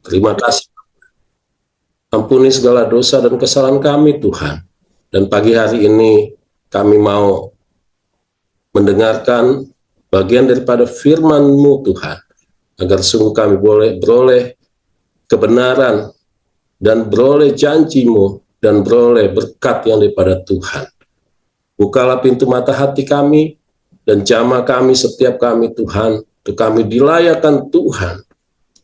Terima kasih. Ampuni segala dosa dan kesalahan kami, Tuhan. Dan pagi hari ini kami mau mendengarkan bagian daripada firman-Mu, Tuhan, agar sungguh kami boleh beroleh kebenaran dan beroleh janji-Mu dan beroleh berkat yang daripada Tuhan. Bukalah pintu mata hati kami dan jamah kami, setiap kami, Tuhan, untuk kami dilayakkan Tuhan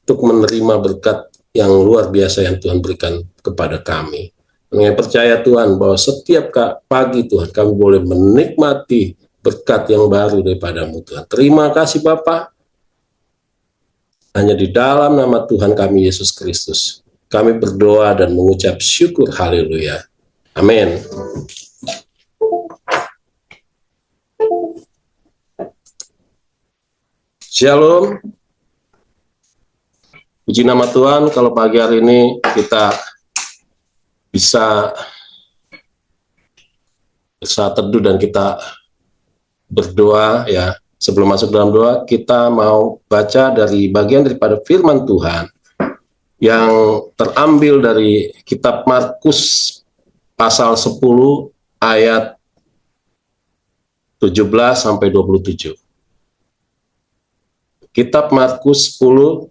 untuk menerima berkat yang luar biasa yang Tuhan berikan kepada kami. Kami percaya, Tuhan, bahwa setiap pagi, Tuhan, kami boleh menikmati berkat yang baru daripada-Mu, Tuhan. Terima kasih, Bapa. Hanya di dalam nama Tuhan kami, Yesus Kristus, kami berdoa dan mengucap syukur. Haleluya. Amin. Shalom. Puji nama Tuhan, kalau pagi hari ini kita bisa teduh dan kita berdoa, ya. Sebelum masuk dalam doa, kita mau baca dari bagian daripada firman Tuhan yang terambil dari kitab Markus pasal 10 ayat 17 sampai 27. Kitab Markus 10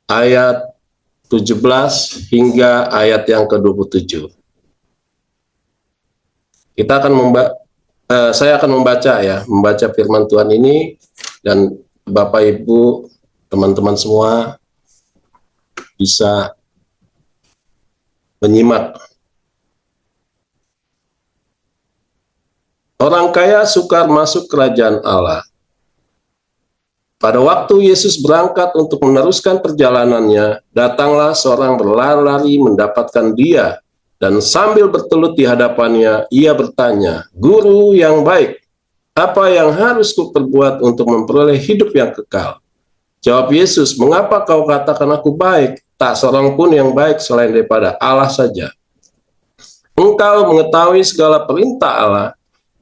ayat 17 hingga ayat yang ke-27. Kita akan saya akan membaca firman Tuhan ini, dan Bapak Ibu, teman-teman semua bisa menyimak. Orang kaya sukar masuk kerajaan Allah. Pada waktu Yesus berangkat untuk meneruskan perjalanannya, datanglah seorang berlari-lari mendapatkan dia, dan sambil bertelut di hadapannya, ia bertanya, "Guru yang baik, apa yang harus kuperbuat untuk memperoleh hidup yang kekal?" Jawab Yesus, "Mengapa kau katakan aku baik? Tak seorang pun yang baik selain daripada Allah saja. Engkau mengetahui segala perintah Allah.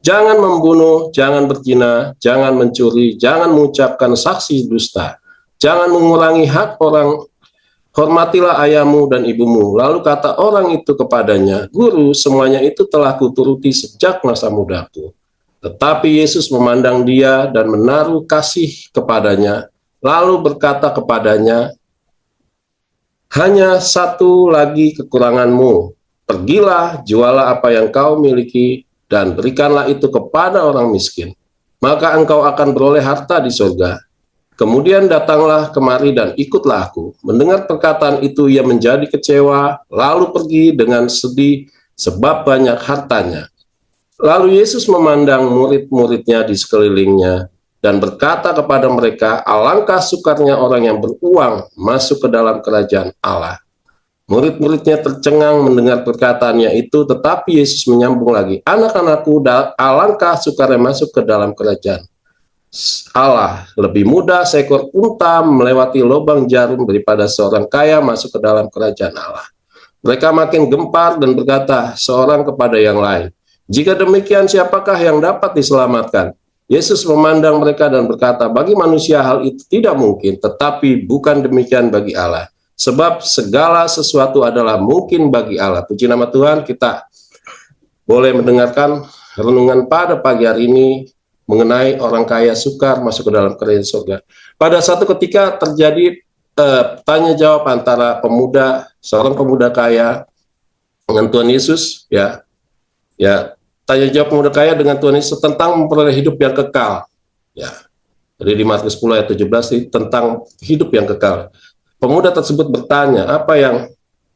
Jangan membunuh, jangan berzina, jangan mencuri, jangan mengucapkan saksi dusta, jangan mengurangi hak orang, hormatilah ayahmu dan ibumu." Lalu kata orang itu kepadanya, "Guru, semuanya itu telah kuturuti sejak masa mudaku." Tetapi Yesus memandang dia dan menaruh kasih kepadanya, lalu berkata kepadanya, "Hanya satu lagi kekuranganmu. Pergilah, jualah apa yang kau miliki, dan berikanlah itu kepada orang miskin. Maka engkau akan beroleh harta di surga. Kemudian datanglah kemari dan ikutlah aku." Mendengar perkataan itu, ia menjadi kecewa, lalu pergi dengan sedih sebab banyak hartanya. Lalu Yesus memandang murid-muridnya di sekelilingnya dan berkata kepada mereka, "Alangkah sukarnya orang yang beruang masuk ke dalam kerajaan Allah." Murid-muridnya tercengang mendengar perkataannya itu, tetapi Yesus menyambung lagi, "Anak-anakku, alangkah sukarnya masuk ke dalam kerajaan Allah. Lebih mudah seekor unta melewati lubang jarum daripada seorang kaya masuk ke dalam kerajaan Allah." Mereka makin gempar dan berkata seorang kepada yang lain, "Jika demikian, siapakah yang dapat diselamatkan?" Yesus memandang mereka dan berkata, "Bagi manusia hal itu tidak mungkin, tetapi bukan demikian bagi Allah. Sebab segala sesuatu adalah mungkin bagi Allah." Puji nama Tuhan, kita boleh mendengarkan renungan pada pagi hari ini mengenai orang kaya sukar masuk ke dalam kerajaan surga. Pada satu ketika terjadi tanya jawab antara seorang pemuda kaya dengan Tuhan Yesus, ya tanya jawab pemuda kaya dengan Tuhan Yesus tentang memperoleh hidup yang kekal, ya. Jadi di Markus 10 ayat 17 tentang hidup yang kekal. Pemuda tersebut bertanya, "Apa yang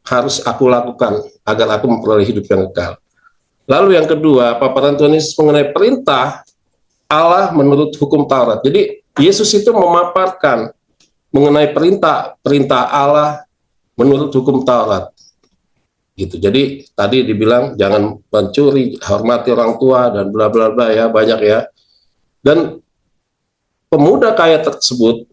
harus aku lakukan agar aku memperoleh hidup yang kekal?" Lalu yang kedua, paparan Tuhan Yesus mengenai perintah Allah menurut hukum Taurat. Jadi Yesus itu memaparkan mengenai perintah Allah menurut hukum Taurat. Gitu. Jadi tadi dibilang jangan mencuri, hormati orang tua dan bla bla bla, ya, banyak ya. Dan pemuda kaya tersebut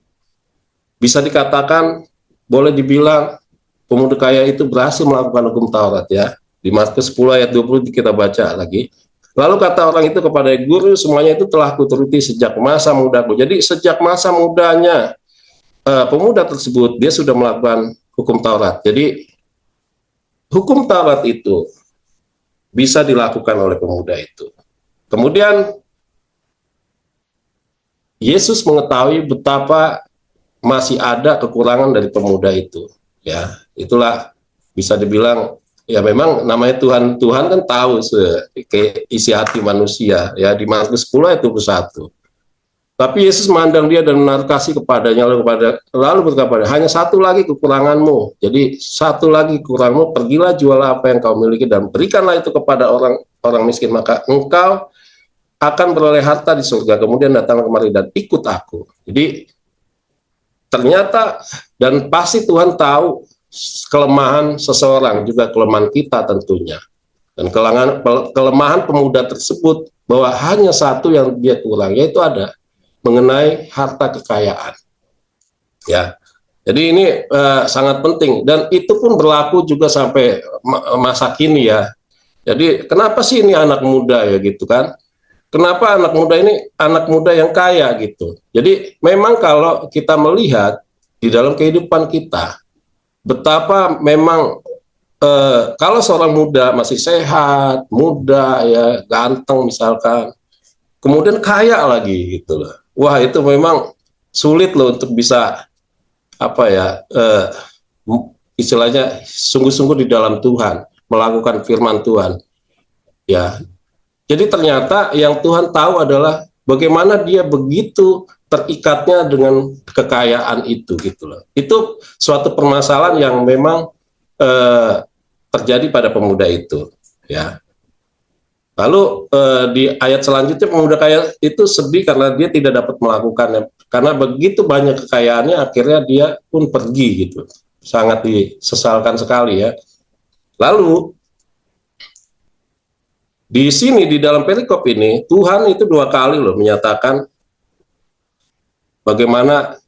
bisa dikatakan, boleh dibilang pemuda kaya itu berhasil melakukan hukum Taurat, ya. Di Markus 10 ayat 20 kita baca lagi. Lalu kata orang itu kepada, "Guru, semuanya itu telah kuturuti sejak masa mudaku." Jadi sejak masa mudanya pemuda tersebut dia sudah melakukan hukum Taurat. Jadi hukum Taurat itu bisa dilakukan oleh pemuda itu. Kemudian Yesus mengetahui betapa masih ada kekurangan dari pemuda itu. Ya, itulah bisa dibilang ya memang namanya Tuhan. Tuhan kan tahu isi hati manusia. Ya di Markus 10 ayat 21. Tapi Yesus memandang dia dan menaruh kasih kepadanya, lalu berkata kepadanya, hanya satu lagi kekuranganmu. Jadi satu lagi kekuranganmu, pergilah jualah apa yang kau miliki dan berikanlah itu kepada orang miskin, maka engkau akan beroleh harta di surga. Kemudian datanglah kemari dan ikut aku. Jadi ternyata dan pasti Tuhan tahu kelemahan seseorang, juga kelemahan kita tentunya. Dan kelemahan pemuda tersebut bahwa hanya satu yang dia kurang, yaitu ada mengenai harta kekayaan. Ya, jadi ini sangat penting dan itu pun berlaku juga sampai masa kini ya. Jadi kenapa sih ini anak muda ya gitu kan? Kenapa anak muda ini anak muda yang kaya gitu? Jadi memang kalau kita melihat di dalam kehidupan kita, betapa memang kalau seorang muda masih sehat, muda ya, ganteng misalkan, kemudian kaya lagi gitu loh. Wah itu memang sulit loh untuk bisa apa ya istilahnya sungguh-sungguh di dalam Tuhan, melakukan firman Tuhan. Ya, jadi ternyata yang Tuhan tahu adalah bagaimana dia begitu terikatnya dengan kekayaan itu gitu loh. Itu suatu permasalahan yang memang terjadi pada pemuda itu. Ya. Lalu di ayat selanjutnya pemuda kaya itu sedih karena dia tidak dapat melakukannya. Karena begitu banyak kekayaannya akhirnya dia pun pergi gitu. Sangat disesalkan sekali ya. Lalu di sini di dalam perikop ini Tuhan itu dua kali loh menyatakan bagaimana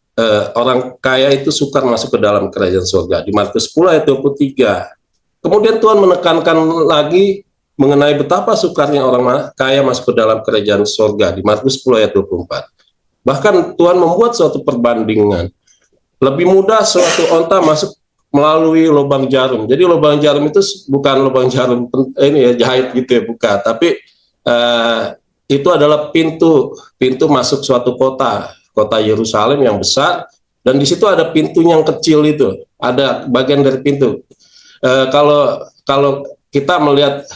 orang kaya itu sukar masuk ke dalam kerajaan surga. Di Markus 10 ayat 23. Kemudian Tuhan menekankan lagi mengenai betapa sukarnya orang kaya masuk ke dalam kerajaan surga di Markus 10 ayat 24. Bahkan Tuhan membuat suatu perbandingan. Lebih mudah suatu onta masuk melalui lubang jarum. Jadi lubang jarum itu bukan lubang jarum ini ya jahit gitu ya, bukan. Tapi itu adalah pintu masuk suatu kota Yerusalem yang besar. Dan di situ ada pintu yang kecil itu, ada bagian dari pintu. Kalau kita melihat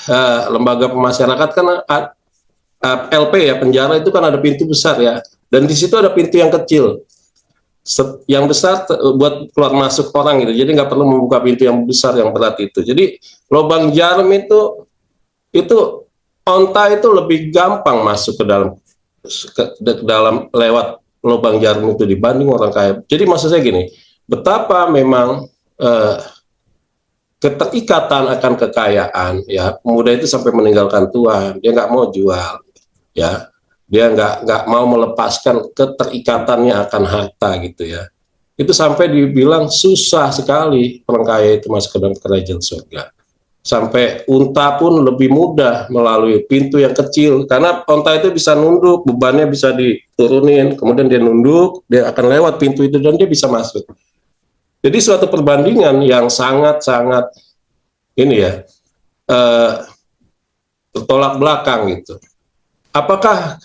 lembaga pemasyarakat kan LP ya, penjara itu kan ada pintu besar ya, dan di situ ada pintu yang kecil, yang besar buat keluar masuk orang gitu, jadi nggak perlu membuka pintu yang besar yang berat itu. Jadi lubang jarum itu onta itu lebih gampang masuk ke dalam lewat lubang jarum itu dibanding orang kaya. Jadi maksud saya gini, betapa memang keterikatan akan kekayaan ya, pemuda itu sampai meninggalkan Tuhan, dia nggak mau jual ya, dia nggak mau melepaskan keterikatannya akan harta gitu ya. Itu sampai dibilang susah sekali orang kaya itu masuk ke dalam kerajaan surga. Sampai unta pun lebih mudah melalui pintu yang kecil, karena unta itu bisa nunduk, bebannya bisa diturunin, kemudian dia nunduk, dia akan lewat pintu itu dan dia bisa masuk. Jadi suatu perbandingan yang sangat-sangat ini ya, bertolak belakang gitu. Apakah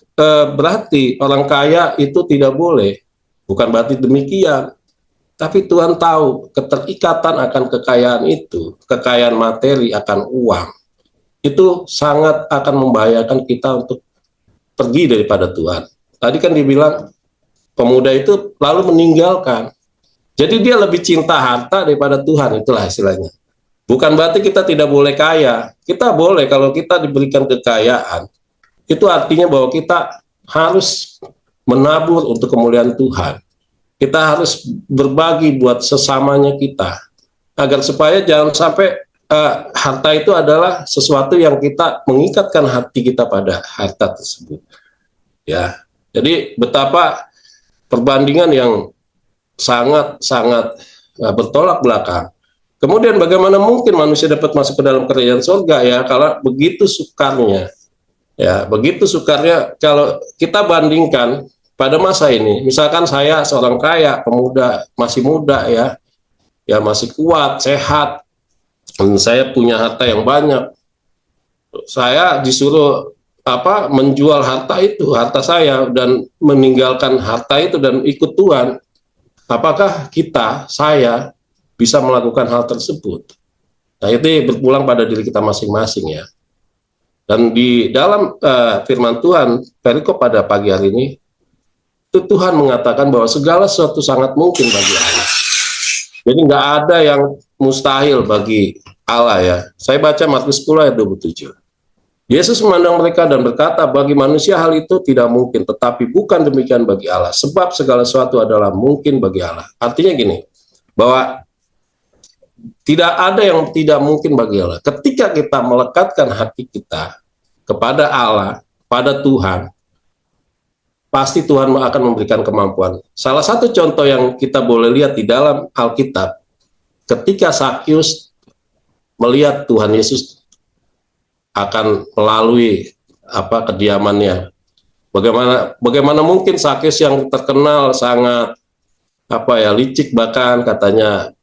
berarti orang kaya itu tidak boleh? Bukan berarti demikian. Tapi Tuhan tahu keterikatan akan kekayaan itu, kekayaan materi akan uang, itu sangat akan membahayakan kita untuk pergi daripada Tuhan. Tadi kan dibilang pemuda itu lalu meninggalkan. Jadi dia lebih cinta harta daripada Tuhan, itulah istilahnya. Bukan berarti kita tidak boleh kaya. Kita boleh kalau kita diberikan kekayaan. Itu artinya bahwa kita harus menabur untuk kemuliaan Tuhan. Kita harus berbagi buat sesamanya kita. Agar supaya jangan sampai harta itu adalah sesuatu yang kita mengikatkan hati kita pada harta tersebut. Ya. Jadi betapa perbandingan yang sangat bertolak belakang. Kemudian bagaimana mungkin manusia dapat masuk ke dalam kerajaan surga ya, kalau begitu sukarnya. Ya, begitu sukarnya kalau kita bandingkan pada masa ini, misalkan saya seorang kaya, pemuda, masih muda ya masih kuat, sehat, dan saya punya harta yang banyak, saya disuruh menjual harta saya dan meninggalkan harta itu dan ikut Tuhan. Apakah saya bisa melakukan hal tersebut? Nah, itu berpulang pada diri kita masing-masing ya. Dan di dalam firman Tuhan, perikop pada pagi hari ini, itu Tuhan mengatakan bahwa segala sesuatu sangat mungkin bagi Allah. Jadi nggak ada yang mustahil bagi Allah ya. Saya baca Matius 10 ayat 27. Yesus memandang mereka dan berkata, bagi manusia hal itu tidak mungkin, tetapi bukan demikian bagi Allah. Sebab segala sesuatu adalah mungkin bagi Allah. Artinya gini, bahwa tidak ada yang tidak mungkin bagi Allah. Ketika kita melekatkan hati kita kepada Allah, pada Tuhan, pasti Tuhan akan memberikan kemampuan. Salah satu contoh yang kita boleh lihat di dalam Alkitab, ketika Sakyus melihat Tuhan Yesus akan melalui kediamannya. Bagaimana mungkin Sakyus yang terkenal sangat licik, bahkan katanya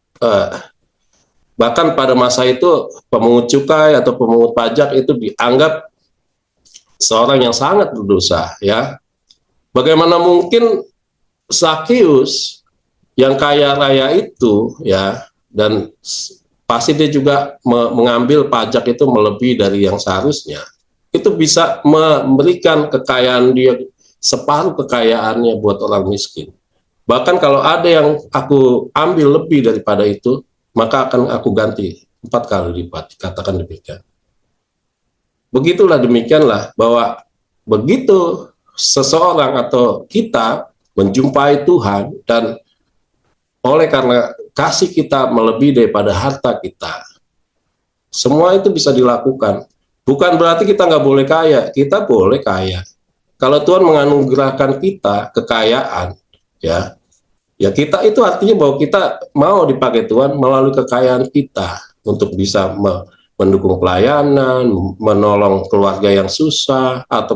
bahkan pada masa itu pemungut cukai atau pemungut pajak itu dianggap seorang yang sangat berdosa ya. Bagaimana mungkin Sakyus yang kaya raya itu ya, dan pasti dia juga mengambil pajak itu melebihi dari yang seharusnya, itu bisa memberikan kekayaan dia, separuh kekayaannya buat orang miskin. Bahkan kalau ada yang aku ambil lebih daripada itu, maka akan aku ganti 4 kali lipat, katakan demikian. Begitulah demikianlah, bahwa begitu seseorang atau kita menjumpai Tuhan, dan oleh karena kasih kita melebihi daripada harta kita, semua itu bisa dilakukan. Bukan berarti kita nggak boleh kaya, kita boleh kaya. Kalau Tuhan menganugerahkan kita kekayaan, ya kita itu artinya bahwa kita mau dipakai Tuhan melalui kekayaan kita untuk bisa mendukung pelayanan, menolong keluarga yang susah, atau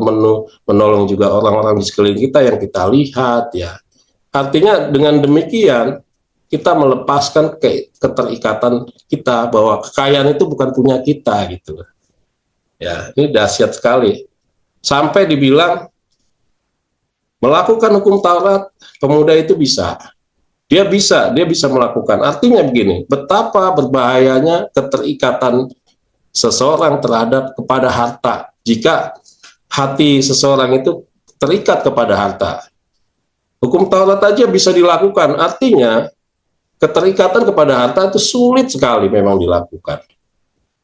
menolong juga orang-orang di sekeliling kita yang kita lihat ya. Artinya dengan demikian kita melepaskan keterikatan kita bahwa kekayaan itu bukan punya kita gitu. Ya, ini dahsyat sekali. Sampai dibilang melakukan hukum Taurat, pemuda itu bisa. Dia bisa melakukan. Artinya begini, betapa berbahayanya keterikatan seseorang terhadap kepada harta. Jika hati seseorang itu terikat kepada harta, hukum Taurat aja bisa dilakukan. Artinya keterikatan kepada harta itu sulit sekali memang dilakukan.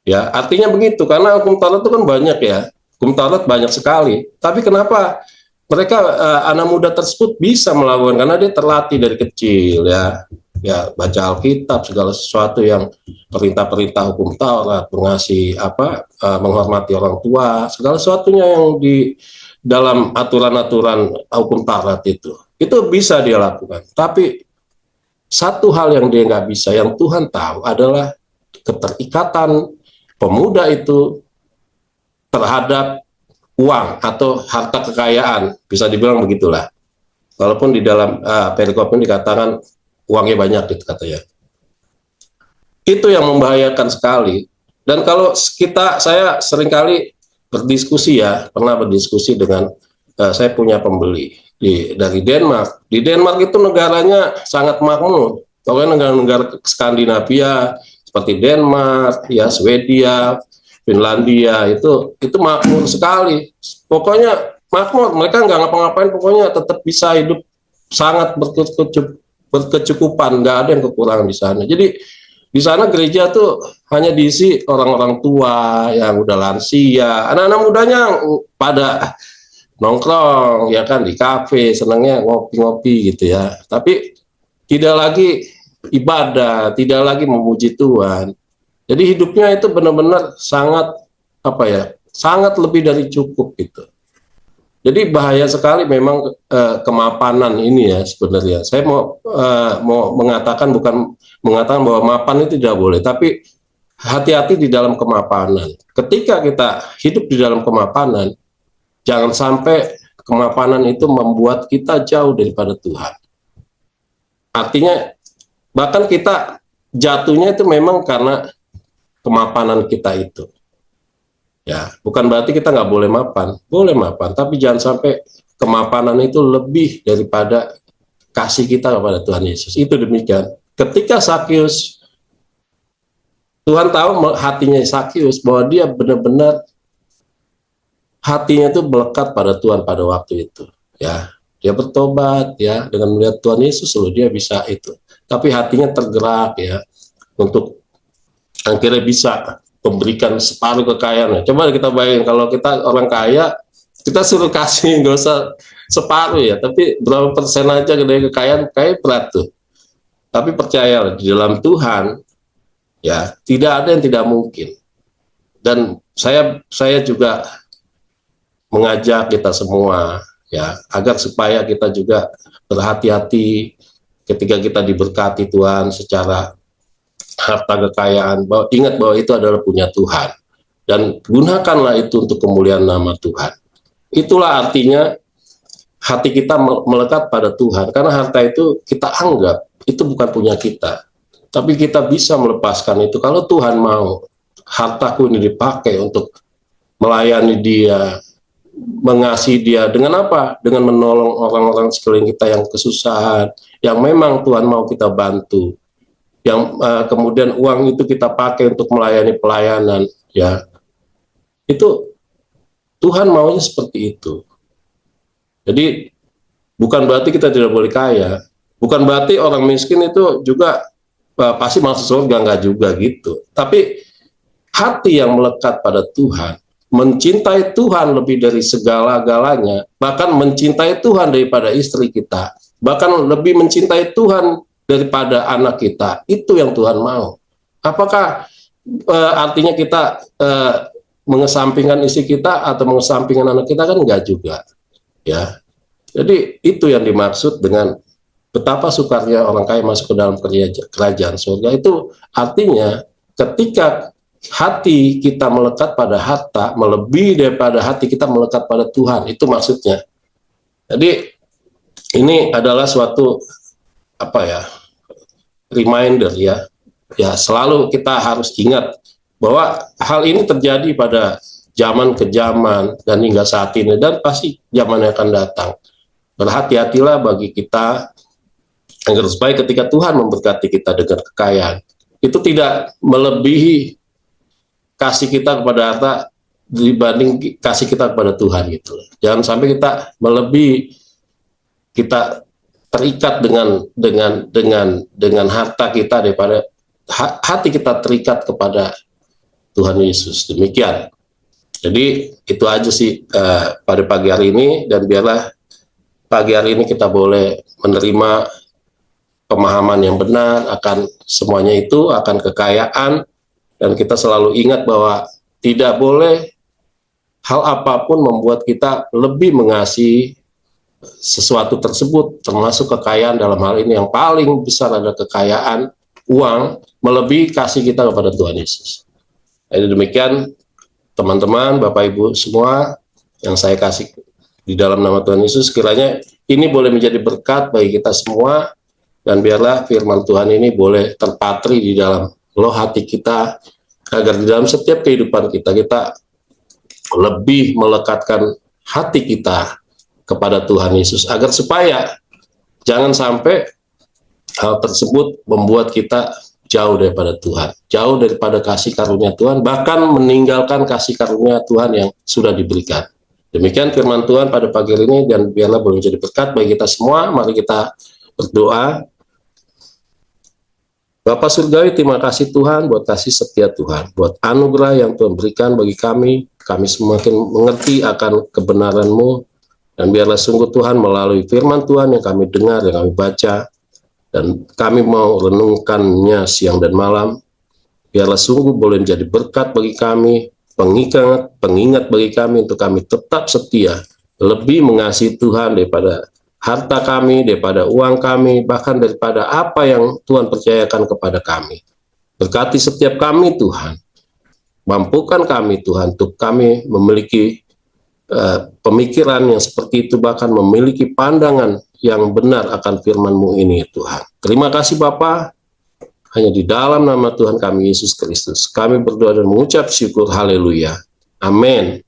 Ya, artinya begitu, karena hukum Taurat itu kan banyak ya. Hukum Taurat banyak sekali. Tapi kenapa mereka anak muda tersebut bisa melakukan? Karena dia terlatih dari kecil ya. Ya, baca Alkitab, segala sesuatu yang perintah-perintah hukum Taurat, mengasihi menghormati orang tua, segala sesuatunya yang di dalam aturan-aturan hukum Taurat itu bisa dia lakukan. Tapi satu hal yang dia nggak bisa, yang Tuhan tahu, adalah keterikatan pemuda itu terhadap uang atau harta kekayaan, bisa dibilang begitulah. Walaupun di dalam perikop ini dikatakan uangnya banyak gitu katanya. Itu yang membahayakan sekali. Dan kalau saya seringkali berdiskusi ya, pernah berdiskusi dengan saya punya pembeli dari Denmark. Di Denmark itu negaranya sangat makmur. Pokoknya negara-negara Skandinavia seperti Denmark, ya Swedia, Finlandia itu makmur sekali. Pokoknya makmur, mereka nggak ngapa-ngapain, pokoknya tetap bisa hidup sangat berkecukupan, nggak ada yang kekurangan di sana. Jadi di sana gereja tuh hanya diisi orang-orang tua yang udah lansia, anak-anak mudanya pada nongkrong ya kan di kafe, senangnya ngopi-ngopi gitu ya. Tapi tidak lagi ibadah, tidak lagi memuji Tuhan. Jadi hidupnya itu benar-benar sangat sangat lebih dari cukup gitu. Jadi bahaya sekali memang kemapanan ini ya sebenarnya. Saya mau mengatakan, bukan mengatakan bahwa mapan itu tidak boleh, tapi hati-hati di dalam kemapanan. Ketika kita hidup di dalam kemapanan, jangan sampai kemapanan itu membuat kita jauh daripada Tuhan. Artinya bahkan kita jatuhnya itu memang karena kemapanan kita itu. Ya, bukan berarti kita nggak boleh mapan, boleh mapan, tapi jangan sampai kemapanan itu lebih daripada kasih kita kepada Tuhan Yesus. Itu demikian. Ketika Sakius, Tuhan tahu hatinya Sakius bahwa dia benar-benar hatinya itu melekat pada Tuhan pada waktu itu. Ya, dia bertobat ya dengan melihat Tuhan Yesus, loh dia bisa itu. Tapi hatinya tergerak ya untuk akhirnya bisa memberikan separuh kekayaannya. Coba kita bayangin kalau kita orang kaya, kita suruh kasih nggak usah separuh ya, tapi berapa persen aja dari kekayaan, kayak berat tuh. Tapi percaya di dalam Tuhan ya tidak ada yang tidak mungkin. Dan saya juga mengajak kita semua ya agar supaya kita juga berhati-hati ketika kita diberkati Tuhan secara harta kekayaan, bahwa ingat bahwa itu adalah punya Tuhan dan gunakanlah itu untuk kemuliaan nama Tuhan. Itulah artinya hati kita melekat pada Tuhan, karena harta itu kita anggap itu bukan punya kita, tapi kita bisa melepaskan itu kalau Tuhan mau. Hartaku ini dipakai untuk melayani Dia, mengasihi Dia, dengan apa? Dengan menolong orang-orang sekeliling kita yang kesusahan, yang memang Tuhan mau kita bantu, yang kemudian uang itu kita pakai untuk melayani pelayanan, ya itu Tuhan maunya seperti itu. Jadi bukan berarti kita tidak boleh kaya, bukan berarti orang miskin itu juga pasti masuk surga, enggak juga gitu. Tapi hati yang melekat pada Tuhan, mencintai Tuhan lebih dari segala-galanya, bahkan mencintai Tuhan daripada istri kita, bahkan lebih mencintai Tuhan daripada anak kita, itu yang Tuhan mau. Apakah artinya kita mengesampingkan istri kita atau mengesampingkan anak kita? Kan enggak juga ya. Jadi itu yang dimaksud dengan betapa sukarnya orang kaya masuk ke dalam kerajaan surga. Itu artinya ketika hati kita melekat pada harta melebihi daripada hati kita melekat pada Tuhan, itu maksudnya. Jadi ini adalah suatu reminder ya selalu kita harus ingat bahwa hal ini terjadi pada zaman ke zaman dan hingga saat ini, dan pasti zaman yang akan datang. Berhati-hatilah bagi kita agar supaya ketika Tuhan memberkati kita dengan kekayaan, itu tidak melebihi kasih kita kepada harta dibanding kasih kita kepada Tuhan gitu. Jangan sampai kita melebihi, kita terikat dengan harta kita daripada hati kita terikat kepada Tuhan Yesus. Demikian. Jadi itu aja sih pada pagi hari ini, dan biarlah pagi hari ini kita boleh menerima pemahaman yang benar akan semuanya itu, akan kekayaan, dan kita selalu ingat bahwa tidak boleh hal apapun membuat kita lebih mengasihi sesuatu tersebut, termasuk kekayaan. Dalam hal ini yang paling besar adalah kekayaan uang, melebihi kasih kita kepada Tuhan Yesus. Jadi demikian teman-teman, Bapak Ibu semua yang saya kasih di dalam nama Tuhan Yesus, kiranya ini boleh menjadi berkat bagi kita semua, dan biarlah firman Tuhan ini boleh terpatri di dalam loh hati kita, agar di dalam setiap kehidupan kita lebih melekatkan hati kita kepada Tuhan Yesus, agar supaya jangan sampai hal tersebut membuat kita jauh daripada Tuhan, jauh daripada kasih karunia Tuhan, bahkan meninggalkan kasih karunia Tuhan yang sudah diberikan. Demikian firman Tuhan pada pagi hari ini, dan biarlah boleh menjadi berkat bagi kita semua. Mari kita berdoa. Bapa Surgawi, terima kasih Tuhan buat kasih setia Tuhan, buat anugerah yang Tuhan berikan bagi kami. Kami semakin mengerti akan kebenaran-Mu, dan biarlah sungguh Tuhan melalui firman Tuhan yang kami dengar, yang kami baca, dan kami mau renungkannya siang dan malam, biarlah sungguh boleh menjadi berkat bagi kami, pengingat bagi kami untuk kami tetap setia, lebih mengasihi Tuhan daripada harta kami, daripada uang kami, bahkan daripada apa yang Tuhan percayakan kepada kami. Berkati setiap kami Tuhan, mampukan kami Tuhan untuk kami memiliki pemikiran yang seperti itu, bahkan memiliki pandangan yang benar akan firman-Mu ini, Tuhan. Terima kasih Bapa. Hanya di dalam nama Tuhan kami Yesus Kristus kami berdoa dan mengucap syukur. Haleluya. Amin.